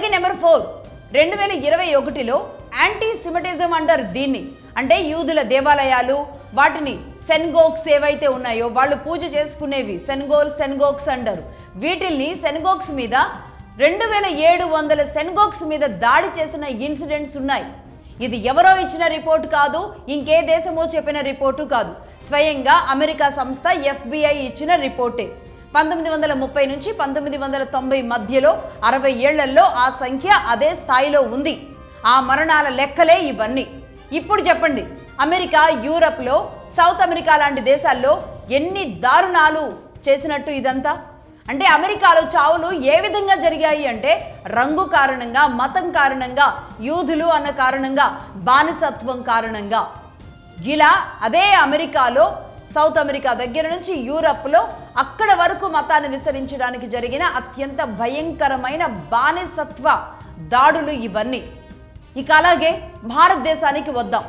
అలాగే number 4 2021లో anti సిమెటిజం అంటారు దీన్ని. అంటే యూదుల దేవాలయాలు వాటిని సెన్గోగ్స్ ఏవైతే ఉన్నాయో వాళ్ళు పూజ చేసుకునేవి సెన్గోగ్స్ అంటారు. వీటిల్ని సెన్గోగ్స్ మీద 2700 సెన్గోగ్స్ మీద దాడి చేసిన ఇన్సిడెంట్స్ ఉన్నాయి. ఇది ఎవరో ఇచ్చిన రిపోర్టు కాదు, ఇంకే దేశమో చెప్పిన రిపోర్టు కాదు, స్వయంగా అమెరికా సంస్థ FBI ఇచ్చిన రిపోర్టే. 1930 నుంచి 1990 మధ్యలో 60 ఏళ్లలో ఆ సంఖ్య అదే స్థాయిలో ఉంది. ఆ మరణాల లెక్కలే ఇవన్నీ. ఇప్పుడు చెప్పండి, అమెరికా, యూరప్లో, సౌత్ అమెరికా లాంటి దేశాల్లో ఎన్ని దారుణాలు చేసినట్టు ఇదంతా. అంటే అమెరికాలో చావులు ఏ విధంగా జరిగాయి అంటే రంగు కారణంగా, మతం కారణంగా, యూదులు అన్న కారణంగా, బానిసత్వం కారణంగా. ఇలా అదే అమెరికాలో సౌత్ అమెరికా దగ్గర నుంచి యూరప్లో అక్కడ వరకు మతాన్ని విస్తరించడానికి జరిగిన అత్యంత భయంకరమైన బానిసత్వ దాడులు ఇవన్నీ. ఇక అలాగే భారతదేశానికి వద్దాం.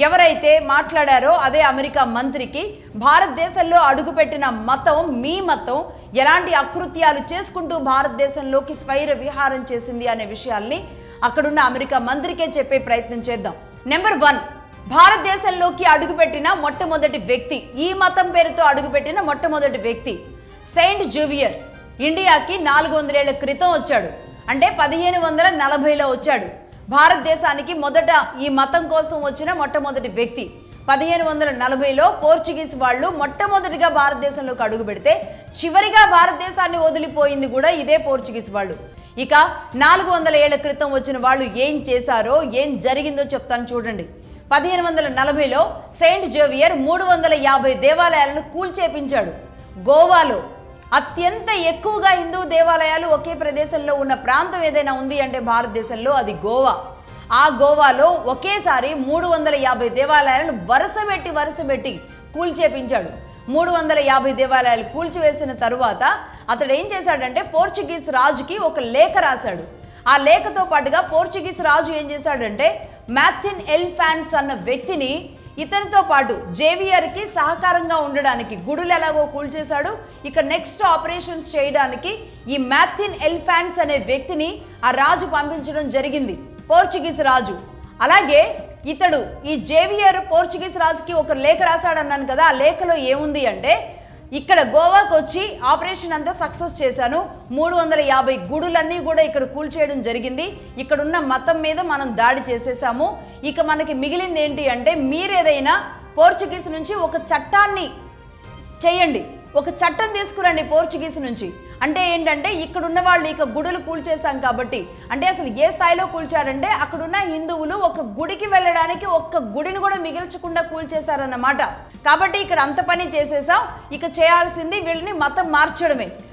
ఎవరైతే మాట్లాడారో అదే అమెరికా మంత్రికి భారతదేశంలో అడుగుపెట్టిన మతం మీ మతం ఎలాంటి అకృత్యాలు చేసుకుంటూ భారతదేశంలోకి స్వైర విహారం చేసింది అనే విషయాల్ని అక్కడున్న అమెరికా మంత్రికే చెప్పే ప్రయత్నం చేద్దాం. నెంబర్ 1, భారతదేశంలోకి అడుగుపెట్టిన మొట్టమొదటి వ్యక్తి, ఈ మతం పేరుతో అడుగుపెట్టిన మొట్టమొదటి వ్యక్తి సెయింట్ జూవియర్. ఇండియాకి 400 ఏళ్ల క్రితం వచ్చాడు. అంటే 1540లో వచ్చాడు. భారతదేశానికి మొదట ఈ మతం కోసం వచ్చిన మొట్టమొదటి వ్యక్తి. 1540లో పోర్చుగీస్ వాళ్ళు మొట్టమొదటిగా భారతదేశంలోకి అడుగు పెడితే చివరిగా భారతదేశాన్ని వదిలిపోయింది కూడా ఇదే పోర్చుగీస్ వాళ్ళు. ఇక 400 ఏళ్ల క్రితం వచ్చిన వాళ్ళు ఏం చేశారో, ఏం జరిగిందో చెప్తాను చూడండి. 1540లో సెయింట్ జేవియర్ 350 దేవాలయాలను కూల్చేపించాడు. గోవాలో అత్యంత ఎక్కువగా హిందూ దేవాలయాలు ఒకే ప్రదేశంలో ఉన్న ప్రాంతం ఏదైనా ఉంది అంటే భారతదేశంలో అది గోవా. ఆ గోవాలో ఒకేసారి 350 దేవాలయాలను వరుసబెట్టి కూల్చేపించాడు. 350 దేవాలయాలు కూల్చివేసిన తరువాత అతడు ఏం చేశాడంటే పోర్చుగీస్ రాజుకి ఒక లేఖ రాశాడు. ఆ లేఖతో పాటుగా పోర్చుగీస్ రాజు ఏం చేశాడంటే మాథిన్ ఎల్ఫాన్స్ అన్న వ్యక్తిని ఇతనితో పాటు జేవియర్కి సహకారంగా ఉండడానికి, గుడులు ఎలాగో కూల్చేశాడు, ఇక నెక్స్ట్ ఆపరేషన్స్ చేయడానికి ఈ మాథిన్ ఎల్ఫాన్స్ అనే వ్యక్తిని ఆ రాజు పంపించడం జరిగింది, పోర్చుగీస్ రాజు. అలాగే ఇతడు ఈ జేవియర్ పోర్చుగీస్ రాజుకి ఒక లేఖ రాశాడన్నాను కదా, ఆ లేఖలో ఏముంది అంటే ఇక్కడ గోవాకు వచ్చి ఆపరేషన్ అంతా సక్సెస్ చేశాను, 350 గుడులన్నీ కూడా ఇక్కడ కూల్చేయడం జరిగింది, ఇక్కడున్న మతం మీద మనం దాడి చేసేసాము, ఇక మనకి మిగిలింది ఏంటి అంటే మీరేదైనా పోర్చుగీస్ నుంచి ఒక చట్టాన్ని చేయండి, ఒక చట్టం తీసుకురండి పోర్చుగీస్ నుంచి. అంటే ఏంటంటే ఇక్కడున్న వాళ్ళు ఇక గుడులు కూల్చేశాం కాబట్టి, అంటే అసలు ఏ స్థాయిలో కూల్చారంటే అక్కడున్న హిందువులు ఒక గుడికి వెళ్ళడానికి ఒక్క గుడిని కూడా మిగిల్చకుండా కూల్చేశారన్నమాట. కాబట్టి ఇక్కడ అంత పని చేసేసాం, ఇక చేయాల్సింది వీళ్ళని మతం మార్చడమే.